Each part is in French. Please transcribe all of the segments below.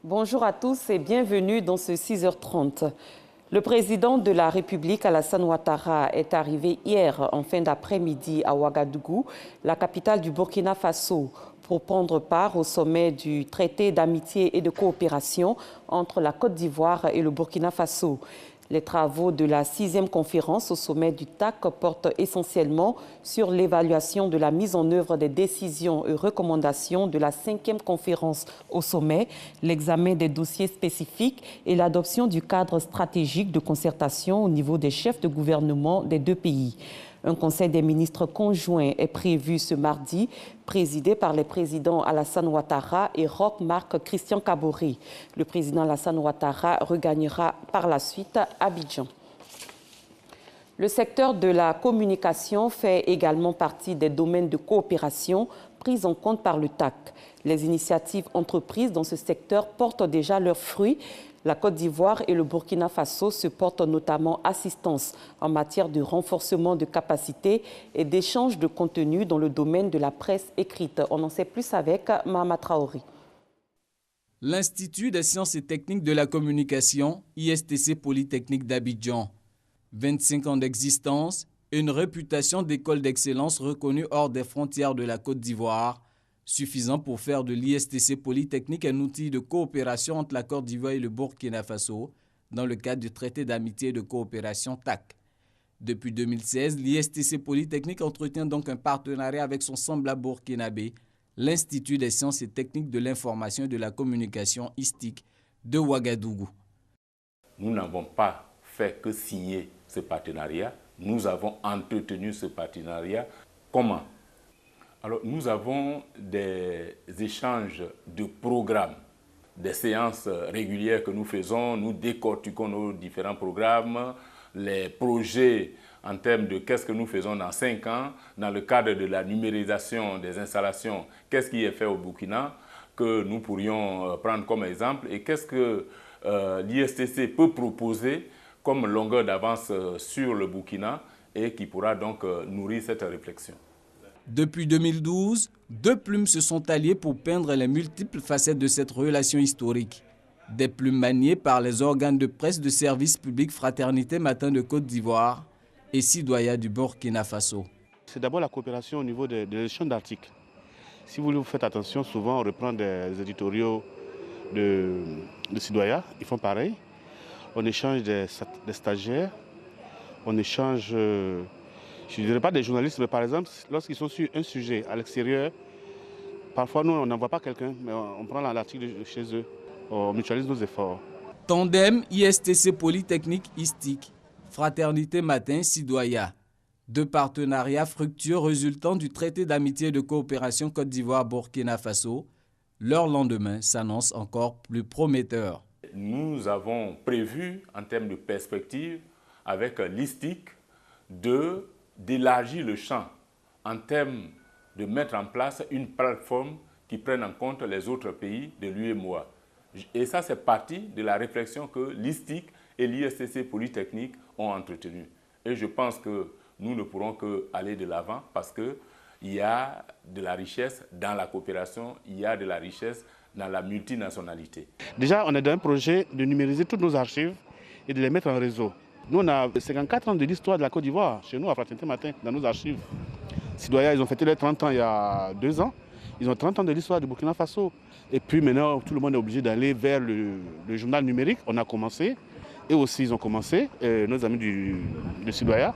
Bonjour à tous et bienvenue dans ce 6h30. Le président de la République, Alassane Ouattara, est arrivé hier en fin d'après-midi à Ouagadougou, la capitale du Burkina Faso, pour prendre part au sommet du traité d'amitié et de coopération entre la Côte d'Ivoire et le Burkina Faso. Les travaux de la 6e conférence au sommet du TAC portent essentiellement sur l'évaluation de la mise en œuvre des décisions et recommandations de la 5e conférence au sommet, l'examen des dossiers spécifiques et l'adoption du cadre stratégique de concertation au niveau des chefs de gouvernement des deux pays. Un conseil des ministres conjoint est prévu ce mardi, présidé par les présidents Alassane Ouattara et Roch Marc Christian Kaboré. Le président Alassane Ouattara regagnera par la suite Abidjan. Le secteur de la communication fait également partie des domaines de coopération pris en compte par le TAC. Les initiatives entreprises dans ce secteur portent déjà leurs fruits. La Côte d'Ivoire et le Burkina Faso se portent notamment assistance en matière de renforcement de capacités et d'échange de contenu dans le domaine de la presse écrite. On en sait plus avec Mahama Traoré. L'Institut des sciences et techniques de la communication, ISTC Polytechnique d'Abidjan. 25 ans d'existence et une réputation d'école d'excellence reconnue hors des frontières de la Côte d'Ivoire, suffisant pour faire de l'ISTC Polytechnique un outil de coopération entre la Côte d'Ivoire et le Burkina Faso dans le cadre du traité d'amitié et de coopération TAC. Depuis 2016, l'ISTC Polytechnique entretient donc un partenariat avec son semblable burkinabé, l'Institut des sciences et techniques de l'information et de la communication ISTIC de Ouagadougou. Nous n'avons pas fait que signer ce partenariat, nous avons entretenu ce partenariat. Comment ? Alors, nous avons des échanges de programmes, des séances régulières que nous faisons, nous décortiquons nos différents programmes, les projets en termes de qu'est-ce que nous faisons dans 5 ans, dans le cadre de la numérisation des installations, qu'est-ce qui est fait au Burkina, que nous pourrions prendre comme exemple, et qu'est-ce que l'ISTC peut proposer comme longueur d'avance sur le Burkina et qui pourra donc nourrir cette réflexion. Depuis 2012, deux plumes se sont alliées pour peindre les multiples facettes de cette relation historique. Des plumes maniées par les organes de presse de service public Fraternité Matin de Côte d'Ivoire et Sidoya du Burkina Faso. C'est d'abord la coopération au niveau de l'échange d'articles. Si vous faites attention, souvent on reprend des éditoriaux de Sidoya, ils font pareil. On échange des stagiaires, on échange... je ne dirais pas des journalistes, mais par exemple, lorsqu'ils sont sur un sujet à l'extérieur, parfois nous, on n'envoie pas quelqu'un, mais on prend l'article de chez eux, on mutualise nos efforts. Tandem ISTC Polytechnique ISTIC, Fraternité Matin Sidoya. Deux partenariats fructueux résultant du traité d'amitié et de coopération Côte d'Ivoire-Burkina Faso. Leur lendemain s'annonce encore plus prometteur. Nous avons prévu, en termes de perspective, avec l'ISTIC, d'élargir le champ en termes de mettre en place une plateforme qui prenne en compte les autres pays de l'UEMOA. Et ça, c'est partie de la réflexion que l'ISTIC et l'ISTC Polytechnique ont entretenue. Et je pense que nous ne pourrons qu'aller de l'avant parce qu'il y a de la richesse dans la coopération, il y a de la richesse dans la multinationalité. Déjà, on est dans un projet de numériser toutes nos archives et de les mettre en réseau. Nous, on a 54 ans de l'histoire de la Côte d'Ivoire, chez nous, à Fraternité Matin, dans nos archives. Sidoya, ils ont fêté les 30 ans il y a 2 ans. Ils ont 30 ans de l'histoire du Burkina Faso. Et puis maintenant, tout le monde est obligé d'aller vers le journal numérique. On a commencé. Et aussi, ils ont commencé, nos amis de Sidoya.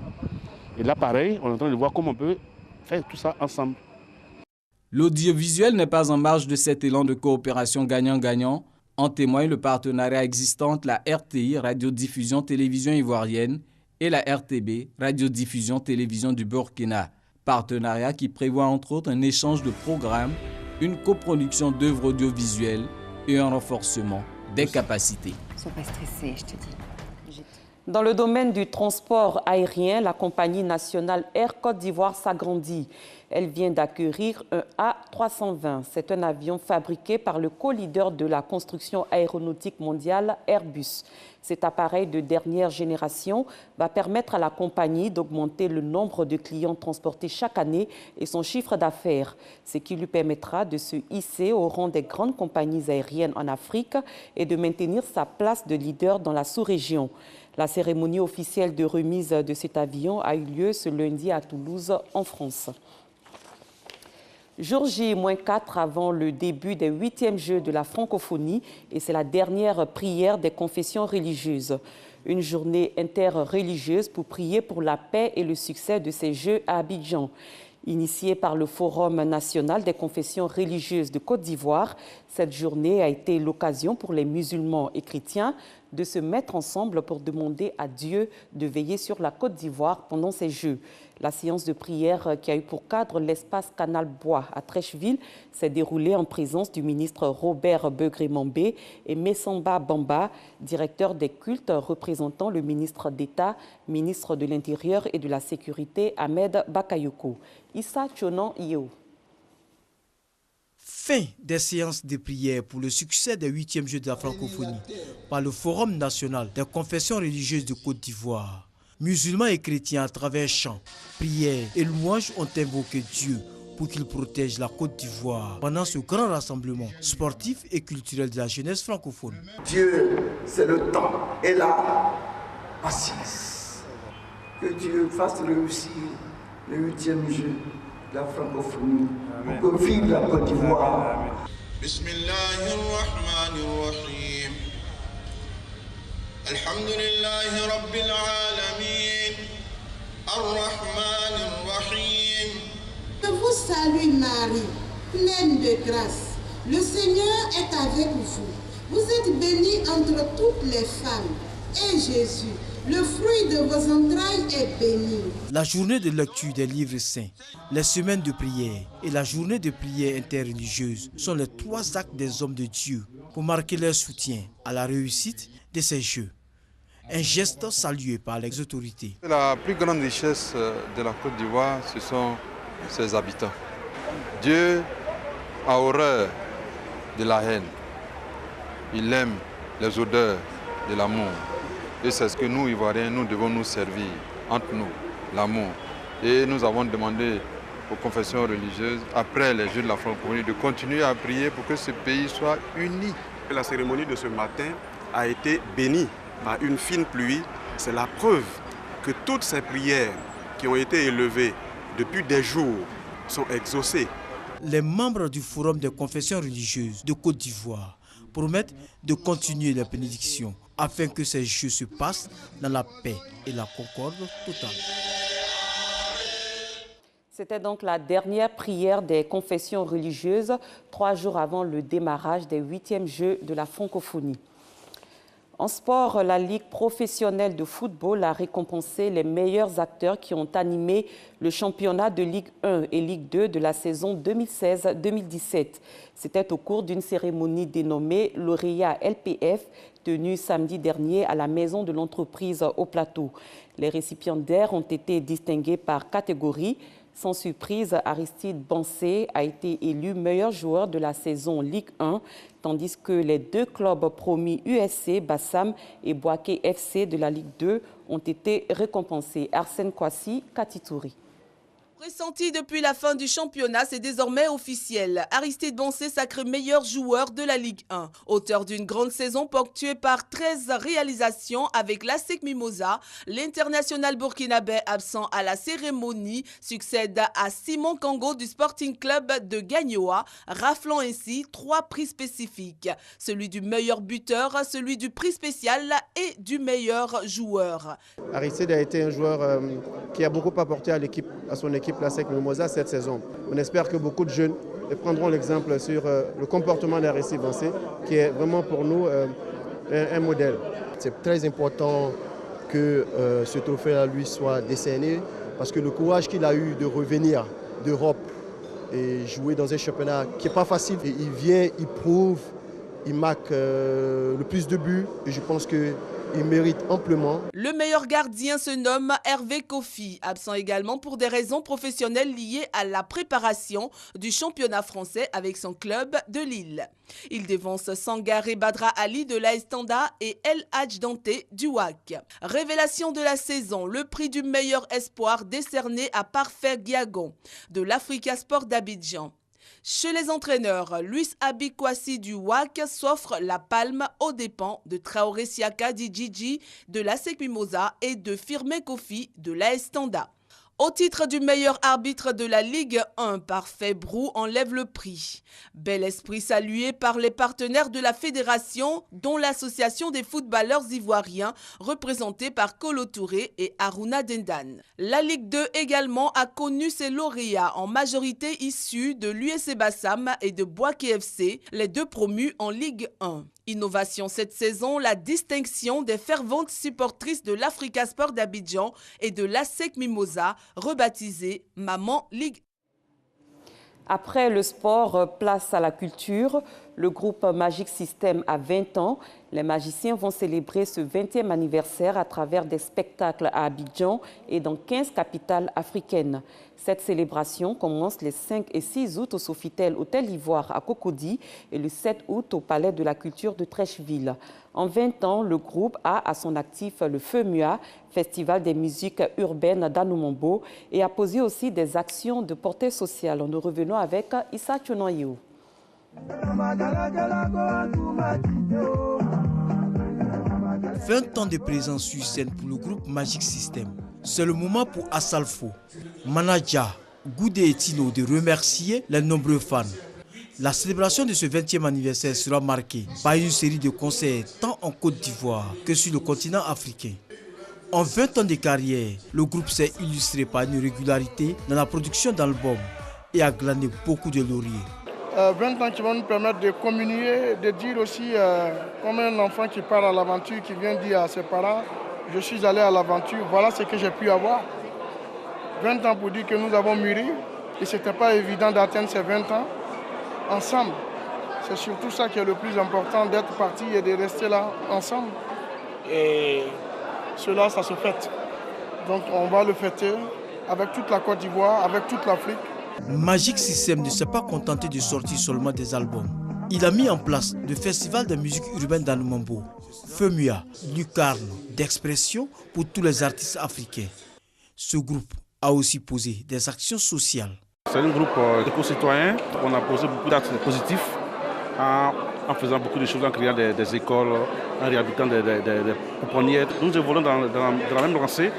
Et là, pareil, on est en train de voir comment on peut faire tout ça ensemble. L'audiovisuel n'est pas en marge de cet élan de coopération gagnant-gagnant. En témoigne le partenariat existant entre la RTI, Radiodiffusion Télévision Ivoirienne, et la RTB, Radiodiffusion Télévision du Burkina. Partenariat qui prévoit entre autres un échange de programmes, une coproduction d'œuvres audiovisuelles et un renforcement des capacités. Ils ne sont pas stressés, je te dis. Dans le domaine du transport aérien, la compagnie nationale Air Côte d'Ivoire s'agrandit. Elle vient d'acquérir un A320. C'est un avion fabriqué par le co-leader de la construction aéronautique mondiale, Airbus. Cet appareil de dernière génération va permettre à la compagnie d'augmenter le nombre de clients transportés chaque année et son chiffre d'affaires, ce qui lui permettra de se hisser au rang des grandes compagnies aériennes en Afrique et de maintenir sa place de leader dans la sous-région. La cérémonie officielle de remise de cet avion a eu lieu ce lundi à Toulouse, en France. Jour J-4 avant le début des 8e Jeux de la francophonie et c'est la dernière prière des confessions religieuses. Une journée interreligieuse pour prier pour la paix et le succès de ces Jeux à Abidjan. Initiée par le Forum national des confessions religieuses de Côte d'Ivoire, cette journée a été l'occasion pour les musulmans et chrétiens de se mettre ensemble pour demander à Dieu de veiller sur la Côte d'Ivoire pendant ces Jeux. La séance de prière qui a eu pour cadre l'espace Canal Bois à Trècheville s'est déroulée en présence du ministre Robert Begré-Mambé et Messamba Bamba, directeur des cultes représentant le ministre d'État, ministre de l'Intérieur et de la Sécurité Ahmed Bakayoko. Issa Tchonan Iyo. Fin des séances de prière pour le succès des 8e Jeux de la francophonie par le Forum national des confessions religieuses de Côte d'Ivoire. Musulmans et chrétiens à travers chants, prières et louanges ont invoqué Dieu pour qu'il protège la Côte d'Ivoire pendant ce grand rassemblement sportif et culturel de la jeunesse francophone. Dieu, c'est le temps et la patience. Que Dieu fasse réussir le 8e jeu de la francophonie. Pour que vive la Côte d'Ivoire. Bismillahirrahmanirrahim. Alhamdulillahi Rabbil Alamin. Ar-Rahmanir-Rahim. Je vous salue Marie, pleine de grâce. Le Seigneur est avec vous. Vous êtes bénie entre toutes les femmes. Et Jésus, le fruit de vos entrailles, est béni. La journée de lecture des livres saints, les semaines de prière et la journée de prière interreligieuse sont les 3 actes des hommes de Dieu pour marquer leur soutien à la réussite de ces Jeux. Un geste salué par les autorités. La plus grande richesse de la Côte d'Ivoire, ce sont ses habitants. Dieu a horreur de la haine. Il aime les odeurs de l'amour. Et c'est ce que nous, Ivoiriens, nous devons nous servir entre nous, l'amour. Et nous avons demandé aux confessions religieuses, après les Jeux de la francophonie, de continuer à prier pour que ce pays soit uni. La cérémonie de ce matin a été bénie par une fine pluie. C'est la preuve que toutes ces prières qui ont été élevées depuis des jours sont exaucées. Les membres du Forum des confessions religieuses de Côte d'Ivoire promettent de continuer les bénédictions afin que ces Jeux se passent dans la paix et la concorde totale. C'était donc la dernière prière des confessions religieuses, 3 jours avant le démarrage des 8e Jeux de la francophonie. En sport, la Ligue professionnelle de football a récompensé les meilleurs acteurs qui ont animé le championnat de Ligue 1 et Ligue 2 de la saison 2016-2017. C'était au cours d'une cérémonie dénommée lauréat LPF, tenue samedi dernier à la maison de l'entreprise au Plateau. Les récipiendaires ont été distingués par catégorie. Sans surprise, Aristide Bansé a été élu meilleur joueur de la saison Ligue 1, tandis que les 2 clubs promis USC, Bassam et Boaké FC de la Ligue 2 ont été récompensés. Arsène Kouassi, Katitouri. Pressenti depuis la fin du championnat, c'est désormais officiel. Aristide Bansé sacré meilleur joueur de la Ligue 1. Auteur d'une grande saison ponctuée par 13 réalisations avec l'ASEC Mimosa, l'international burkinabé absent à la cérémonie succède à Simon Kango du Sporting Club de Gagnoa, raflant ainsi 3 prix spécifiques. Celui du meilleur buteur, celui du prix spécial et du meilleur joueur. Aristide a été un joueur qui a beaucoup apporté à son équipe l'ASEC Mimosa cette saison. On espère que beaucoup de jeunes prendront l'exemple sur le comportement d'Aristide Bansé, qui est vraiment pour nous un modèle. C'est très important que ce trophée-là lui soit décerné, parce que le courage qu'il a eu de revenir d'Europe et jouer dans un championnat qui n'est pas facile, et il vient, il prouve, il marque le plus de buts, et je pense que il mérite amplement. Le meilleur gardien se nomme Hervé Kofi, absent également pour des raisons professionnelles liées à la préparation du championnat français avec son club de Lille. Il devance Sangaré Badra Ali de l'AS Tanda et El Hadj Dante du WAC. Révélation de la saison, le prix du meilleur espoir décerné à Parfait Giagon de l'Africa Sport d'Abidjan. Chez les entraîneurs, Luis Abikwasi du WAC s'offre la palme aux dépens de Traoré Siaka Dijiji de l'ASEC Mimosa et de Firmin Kofi de l'AS Tanda. Au titre du meilleur arbitre de la Ligue 1, Parfait Brou enlève le prix. Bel esprit salué par les partenaires de la fédération, dont l'association des footballeurs ivoiriens, représentée par Kolo Touré et Aruna Dendan. La Ligue 2 également a connu ses lauréats, en majorité issus de l'USC Bassam et de Bouaké FC, les deux promus en Ligue 1. Innovation cette saison, la distinction des ferventes supportrices de l'Africa Sport d'Abidjan et de l'ASEC Mimosa, rebaptisée Maman Ligue. Après le sport, place à la culture. Le groupe Magic System a 20 ans. Les magiciens vont célébrer ce 20e anniversaire à travers des spectacles à Abidjan et dans 15 capitales africaines. Cette célébration commence les 5 et 6 août au Sofitel Hôtel Ivoire à Cocody et le 7 août au Palais de la Culture de Trècheville. En 20 ans, le groupe a à son actif le FEMUA, Festival des musiques urbaines d'Anoumambo, et a posé aussi des actions de portée sociale. Nous revenons avec Issa Tchonoyou. 20 ans de présence sur scène pour le groupe Magic System. C'est le moment pour Asalfo, Manaja, Goudé et Tino de remercier les nombreux fans. La célébration de ce 20e anniversaire sera marquée par une série de concerts tant en Côte d'Ivoire que sur le continent africain. En 20 ans de carrière, le groupe s'est illustré par une régularité dans la production d'albums et a glané beaucoup de lauriers. 20 ans qui vont nous permettre de communier, de dire aussi comme un enfant qui part à l'aventure, qui vient dire à ses parents, je suis allé à l'aventure, voilà ce que j'ai pu avoir. 20 ans pour dire que nous avons mûri et ce n'était pas évident d'atteindre ces 20 ans ensemble. C'est surtout ça qui est le plus important, d'être parti et de rester là ensemble. Et cela, ça se fête. Donc on va le fêter avec toute la Côte d'Ivoire, avec toute l'Afrique. Magic System ne s'est pas contenté de sortir seulement des albums. Il a mis en place le Festival de musique urbaine d'Anoumambo, FEMUA, lucarne d'expression pour tous les artistes africains. Ce groupe a aussi posé des actions sociales. C'est un groupe éco-citoyen. On a posé beaucoup d'actes positifs en faisant beaucoup de choses, en créant des écoles, en réhabilitant des pouponnières. Nous évoluons dans la même lancée.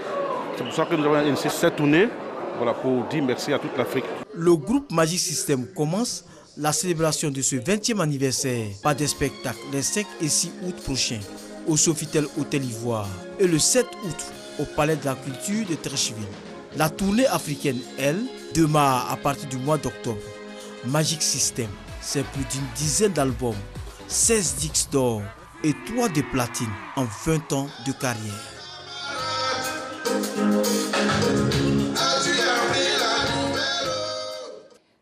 C'est pour ça que nous avons initié cette tournée. Voilà, pour dire merci à toute l'Afrique. Le groupe Magic System commence la célébration de ce 20e anniversaire par des spectacles les 5 et 6 août prochains au Sofitel Hôtel Ivoire et le 7 août au Palais de la Culture de Trècheville. La tournée africaine, elle, démarre à partir du mois d'octobre. Magic System, c'est plus d'une dizaine d'albums, 16 disques d'or et 3 de platine en 20 ans de carrière.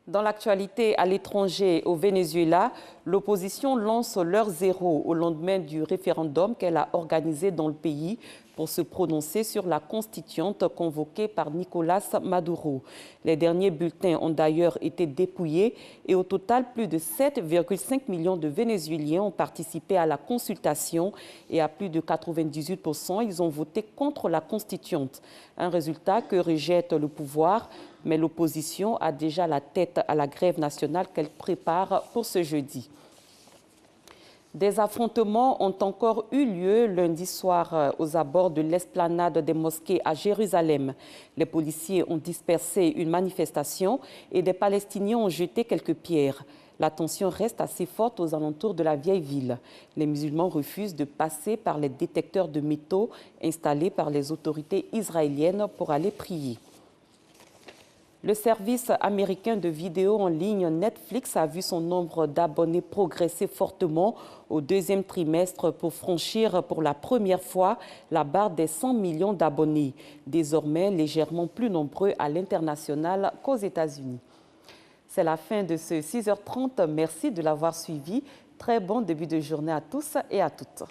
Dans l'actualité à l'étranger, au Venezuela, l'opposition lance l'heure zéro au lendemain du référendum qu'elle a organisé dans le pays pour se prononcer sur la constituante convoquée par Nicolás Maduro. Les derniers bulletins ont d'ailleurs été dépouillés et au total, plus de 7,5 millions de Vénézuéliens ont participé à la consultation et à plus de 98%, ils ont voté contre la constituante. Un résultat que rejette le pouvoir, mais l'opposition a déjà la tête à la grève nationale qu'elle prépare pour ce jeudi. Des affrontements ont encore eu lieu lundi soir aux abords de l'esplanade des mosquées à Jérusalem. Les policiers ont dispersé une manifestation et des Palestiniens ont jeté quelques pierres. La tension reste assez forte aux alentours de la vieille ville. Les musulmans refusent de passer par les détecteurs de métaux installés par les autorités israéliennes pour aller prier. Le service américain de vidéo en ligne Netflix a vu son nombre d'abonnés progresser fortement au deuxième trimestre pour franchir pour la première fois la barre des 100 millions d'abonnés, désormais légèrement plus nombreux à l'international qu'aux États-Unis. C'est la fin de ce 6h30. Merci de l'avoir suivi. Très bon début de journée à tous et à toutes.